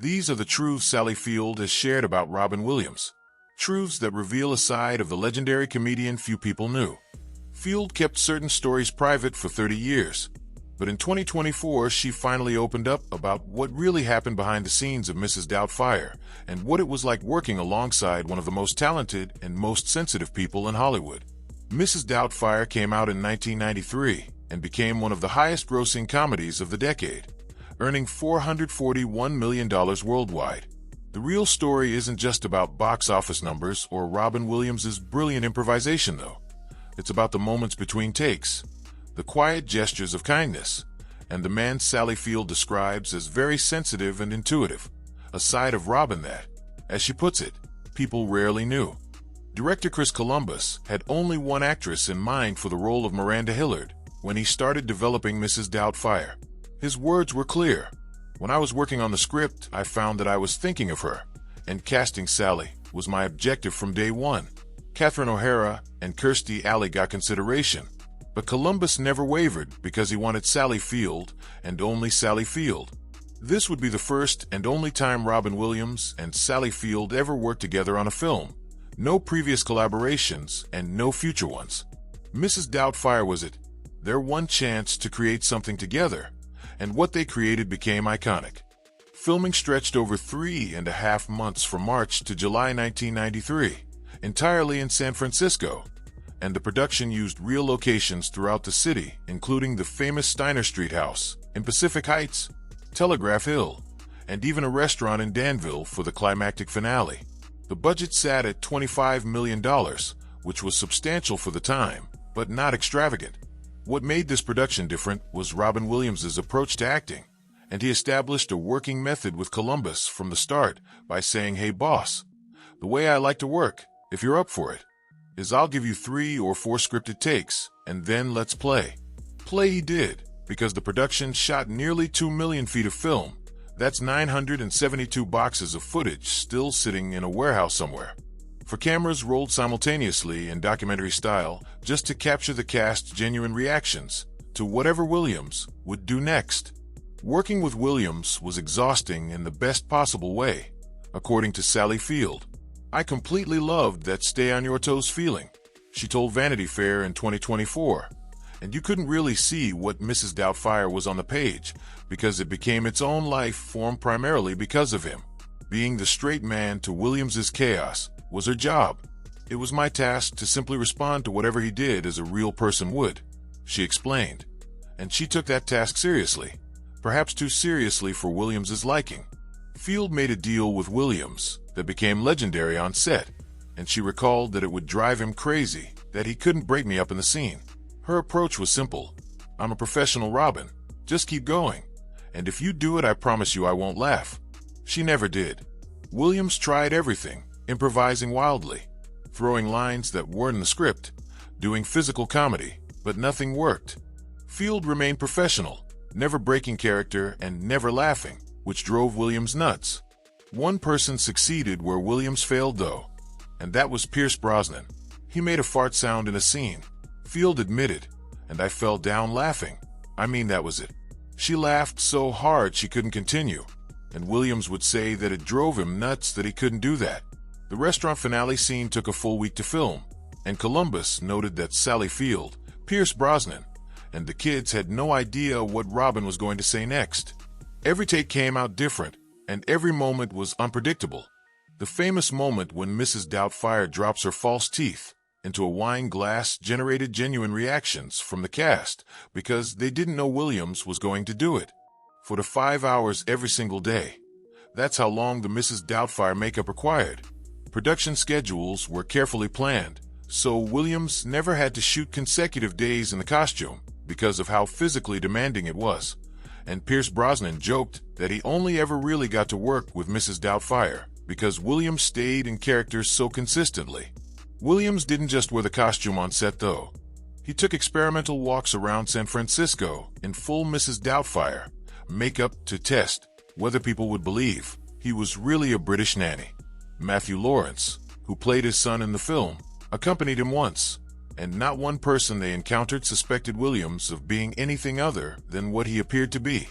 These are the truths Sally Field has shared about Robin Williams. Truths that reveal a side of the legendary comedian few people knew. Field kept certain stories private for 30 years, but in 2024 she finally opened up about what really happened behind the scenes of Mrs. Doubtfire and what it was like working alongside one of the most talented and most sensitive people in Hollywood. Mrs. Doubtfire came out in 1993 and became one of the highest-grossing comedies of the decade, earning $441 million worldwide. The real story isn't just about box office numbers or Robin Williams' brilliant improvisation, though. It's about the moments between takes, the quiet gestures of kindness, and the man Sally Field describes as very sensitive and intuitive, a side of Robin that, as she puts it, people rarely knew. Director Chris Columbus had only one actress in mind for the role of Miranda Hillard when he started developing Mrs. Doubtfire. His words were clear. When I was working on the script, I found that I was thinking of her, and casting Sally was my objective from day one. Catherine O'Hara and Kirstie Alley got consideration, but Columbus never wavered because he wanted Sally Field and only Sally Field. This would be the first and only time Robin Williams and Sally Field ever worked together on a film. No previous collaborations and no future ones. Mrs. Doubtfire was it, their one chance to create something together, and what they created became iconic. Filming stretched over 3.5 months from March to July 1993, entirely in San Francisco, and the production used real locations throughout the city, including the famous Steiner Street house in Pacific Heights, Telegraph Hill, and even a restaurant in Danville for the climactic finale. The budget sat at $25 million, which was substantial for the time, but not extravagant. What made this production different was Robin Williams' approach to acting, and he established a working method with Columbus from the start by saying, "Hey boss, the way I like to work, if you're up for it, is I'll give you 3 or 4 scripted takes, and then let's play." Play he did, because the production shot nearly 2 million feet of film. That's 972 boxes of footage still sitting in a warehouse somewhere. For cameras rolled simultaneously in documentary style just to capture the cast's genuine reactions to whatever Williams would do next. Working with Williams was exhausting in the best possible way, according to Sally Field. "I completely loved that stay-on-your-toes feeling," she told Vanity Fair in 2024, and you couldn't really see what Mrs. Doubtfire was on the page because it became its own life form primarily because of him. Being the straight man to Williams's chaos was her job. "It was my task to simply respond to whatever he did as a real person would," she explained. And she took that task seriously, perhaps too seriously for Williams's liking. Field made a deal with Williams that became legendary on set, and she recalled that it would drive him crazy that he couldn't break me up in the scene. Her approach was simple. "I'm a professional, Robin. Just keep going. And if you do it, I promise you I won't laugh." She never did. Williams tried everything, improvising wildly, throwing lines that weren't in the script, doing physical comedy, but nothing worked. Field remained professional, never breaking character and never laughing, which drove Williams nuts. One person succeeded where Williams failed, though, and that was Pierce Brosnan. He made a fart sound in a scene. Field admitted, "And I fell down laughing. I mean, that was it." She laughed so hard she couldn't continue, and Williams would say that it drove him nuts that he couldn't do that. The restaurant finale scene took a full week to film, and Columbus noted that Sally Field, Pierce Brosnan, and the kids had no idea what Robin was going to say next. Every take came out different, and every moment was unpredictable. The famous moment when Mrs. Doubtfire drops her false teeth into a wine glass generated genuine reactions from the cast because they didn't know Williams was going to do it. For the 5 hours every single day. That's how long the Mrs. Doubtfire makeup required. Production schedules were carefully planned, so Williams never had to shoot consecutive days in the costume because of how physically demanding it was. And Pierce Brosnan joked that he only ever really got to work with Mrs. Doubtfire because Williams stayed in character so consistently. Williams didn't just wear the costume on set, though. He took experimental walks around San Francisco in full Mrs. Doubtfire makeup to test whether people would believe he was really a British nanny. Matthew Lawrence, who played his son in the film, accompanied him once, and not one person they encountered suspected Williams of being anything other than what he appeared to be,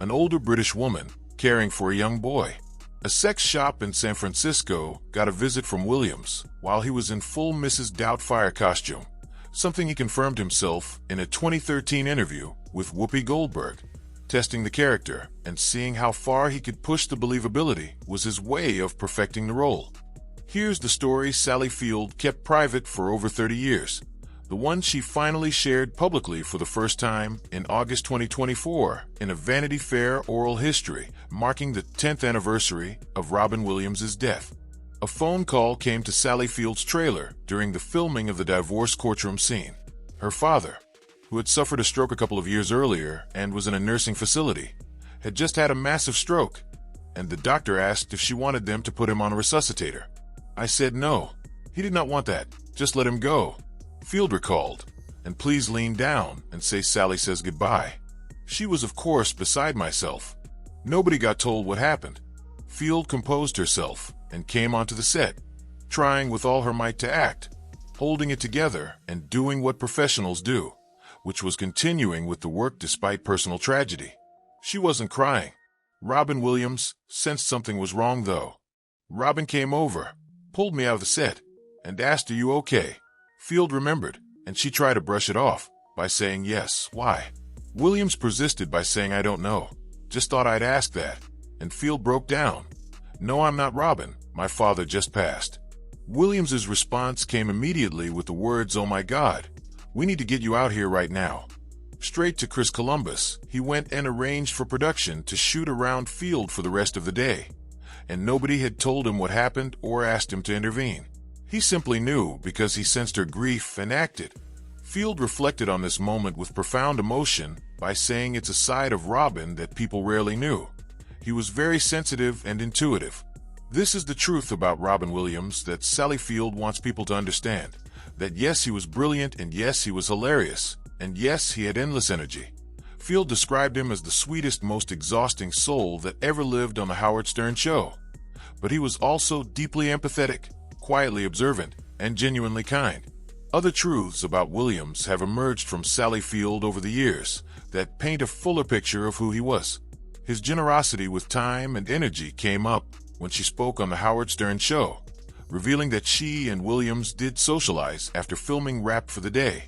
an older British woman, caring for a young boy. A sex shop in San Francisco got a visit from Williams while he was in full Mrs. Doubtfire costume, something he confirmed himself in a 2013 interview with Whoopi Goldberg. Testing the character and seeing how far he could push the believability was his way of perfecting the role. Here's the story Sally Field kept private for over 30 years, the one she finally shared publicly for the first time in August 2024 in a Vanity Fair oral history marking the 10th anniversary of Robin Williams' death. A phone call came to Sally Field's trailer during the filming of the divorce courtroom scene. Her father, who had suffered a stroke a couple of years earlier and was in a nursing facility, had just had a massive stroke, and the doctor asked if she wanted them to put him on a resuscitator. I said no. He did not want that. Just let him go. Field recalled. And please lean down and say Sally says goodbye. She was, of course, beside myself. Nobody got told what happened. Field composed herself and came onto the set, trying with all her might to act, holding it together and doing what professionals do, which was continuing with the work despite personal tragedy. She wasn't crying. Robin Williams sensed something was wrong, though. Robin came over, pulled me out of the set, and asked, "Are you okay?" Field remembered, and she tried to brush it off by saying yes. Why? Williams persisted by saying, "I don't know. Just thought I'd ask that." And Field broke down. "No, I'm not Robin. My father just passed." Williams's response came immediately with the words, "Oh my God, we need to get you out here right now." Straight to Chris Columbus, he went and arranged for production to shoot around Field for the rest of the day. And nobody had told him what happened or asked him to intervene. He simply knew because he sensed her grief and acted. Field reflected on this moment with profound emotion by saying it's a side of Robin that people rarely knew. He was very sensitive and intuitive. This is the truth about Robin Williams that Sally Field wants people to understand. That yes, he was brilliant, and yes, he was hilarious, and yes, he had endless energy. Field described him as the sweetest, most exhausting soul that ever lived on the Howard Stern show. But he was also deeply empathetic, quietly observant, and genuinely kind. Other truths about Williams have emerged from Sally Field over the years that paint a fuller picture of who he was. His generosity with time and energy came up when she spoke on the Howard Stern show, revealing that she and Williams did socialize after filming Wrapped for the day,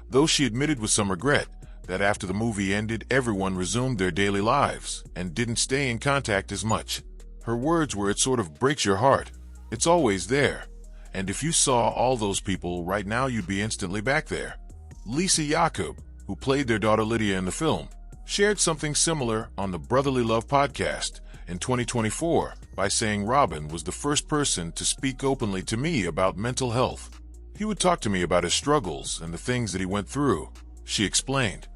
though she admitted with some regret that after the movie ended, everyone resumed their daily lives and didn't stay in contact as much. Her words were, "It sort of breaks your heart. It's always there. And if you saw all those people right now, you'd be instantly back there." Lisa Jakub, who played their daughter Lydia in the film, shared something similar on the Brotherly Love podcast in 2024 by saying Robin was the first person to speak openly to me about mental health. He would talk to me about his struggles and the things that he went through, she explained.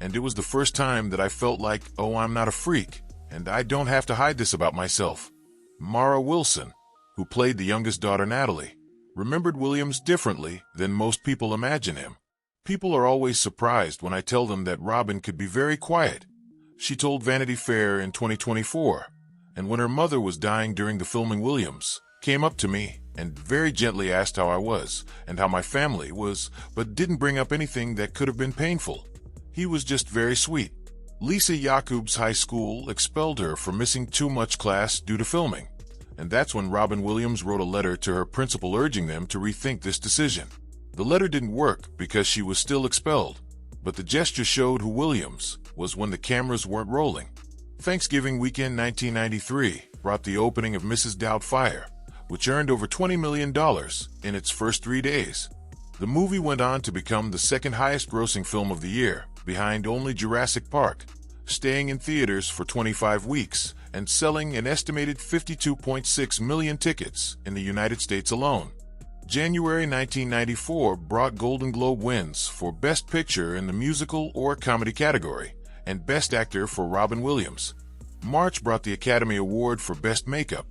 And it was the first time that I felt like, oh, I'm not a freak, and I don't have to hide this about myself. Mara Wilson, who played the youngest daughter Natalie, remembered Williams differently than most people imagine him. "People are always surprised when I tell them that Robin could be very quiet," she told Vanity Fair in 2024. And when her mother was dying during the filming, Williams came up to me and very gently asked how I was and how my family was, but didn't bring up anything that could have been painful. He was just very sweet. Lisa Jakub's high school expelled her for missing too much class due to filming. And that's when Robin Williams wrote a letter to her principal urging them to rethink this decision. The letter didn't work because she was still expelled, but the gesture showed who Williams was when the cameras weren't rolling. Thanksgiving weekend 1993 brought the opening of Mrs. Doubtfire, which earned over $20 million in its first 3 days. The movie went on to become the second highest grossing film of the year, behind only Jurassic Park, staying in theaters for 25 weeks and selling an estimated 52.6 million tickets in the United States alone. January 1994 brought Golden Globe wins for Best Picture in the musical or comedy category and Best Actor for Robin Williams. March brought the Academy Award for Best Makeup,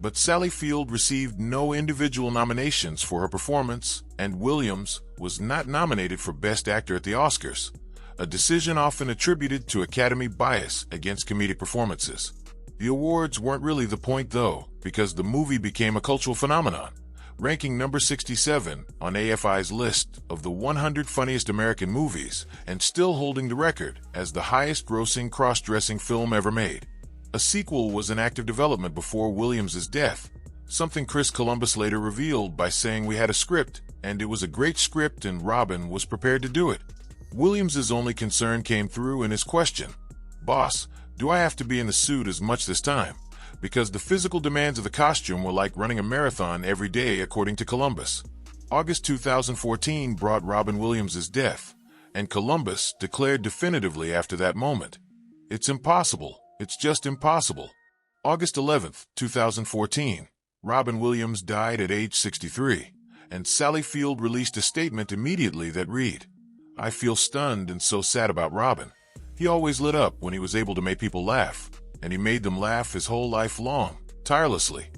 but Sally Field received no individual nominations for her performance, and Williams was not nominated for Best Actor at the Oscars, a decision often attributed to Academy bias against comedic performances. The awards weren't really the point, though, because the movie became a cultural phenomenon, ranking number 67 on AFI's list of the 100 funniest American movies and still holding the record as the highest-grossing cross-dressing film ever made. A sequel was in active development before Williams's death, something Chris Columbus later revealed by saying we had a script, and it was a great script and Robin was prepared to do it. Williams's only concern came through in his question, "Boss, do I have to be in the suit as much this time?" Because the physical demands of the costume were like running a marathon every day, according to Columbus. August 2014 brought Robin Williams's death, and Columbus declared definitively after that moment, "It's impossible. It's just impossible." August 11th, 2014, Robin Williams died at age 63, and Sally Field released a statement immediately that read, "I feel stunned and so sad about Robin. He always lit up when he was able to make people laugh, and he made them laugh his whole life long, tirelessly.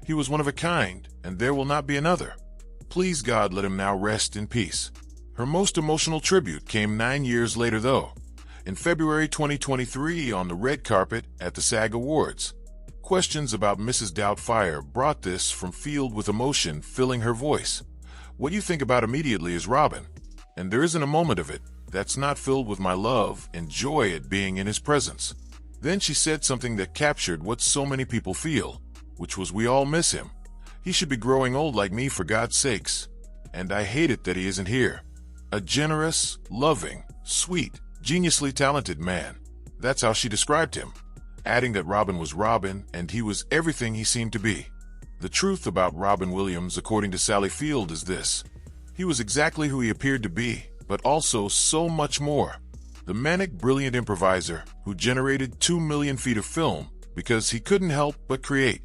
He was one of a kind, and there will not be another. Please God, let him now rest in peace." Her most emotional tribute came 9 years later, though, in February 2023 on the red carpet at the SAG Awards. Questions about Mrs. Doubtfire brought this from Field with emotion filling her voice. "What you think about immediately is Robin, and there isn't a moment of it that's not filled with my love and joy at being in his presence." Then she said something that captured what so many people feel, which was, "We all miss him. He should be growing old like me, for God's sakes. And I hate it that he isn't here. A generous, loving, sweet, geniusly talented man." That's how she described him, adding that Robin was Robin and he was everything he seemed to be. The truth about Robin Williams, according to Sally Field, is this: he was exactly who he appeared to be, but also so much more. The manic, brilliant improviser who generated 2 million feet of film because he couldn't help but create.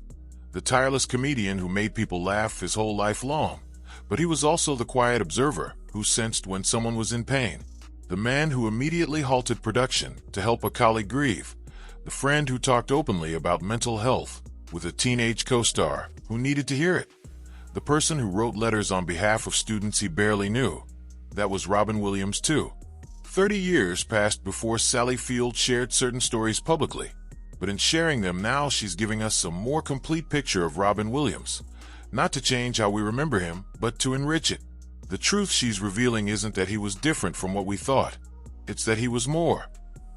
The tireless comedian who made people laugh his whole life long, but he was also the quiet observer who sensed when someone was in pain. The man who immediately halted production to help a colleague grieve. The friend who talked openly about mental health with a teenage co-star who needed to hear it. The person who wrote letters on behalf of students he barely knew. That was Robin Williams too. 30 years passed before Sally Field shared certain stories publicly, but in sharing them now she's giving us a more complete picture of Robin Williams. Not to change how we remember him, but to enrich it. The truth she's revealing isn't that he was different from what we thought. It's that he was more.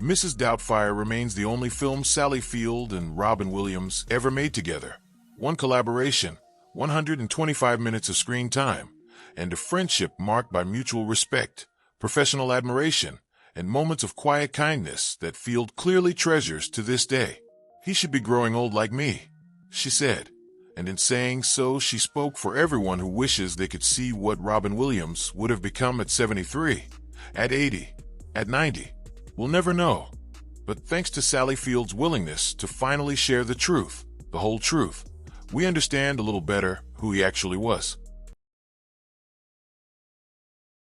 Mrs. Doubtfire remains the only film Sally Field and Robin Williams ever made together. One collaboration, 125 minutes of screen time, and a friendship marked by mutual respect, professional admiration, and moments of quiet kindness that Field clearly treasures to this day. "He should be growing old like me," she said. And in saying so, she spoke for everyone who wishes they could see what Robin Williams would have become at 73, at 80, at 90. We'll never know. But thanks to Sally Field's willingness to finally share the truth, the whole truth, we understand a little better who he actually was.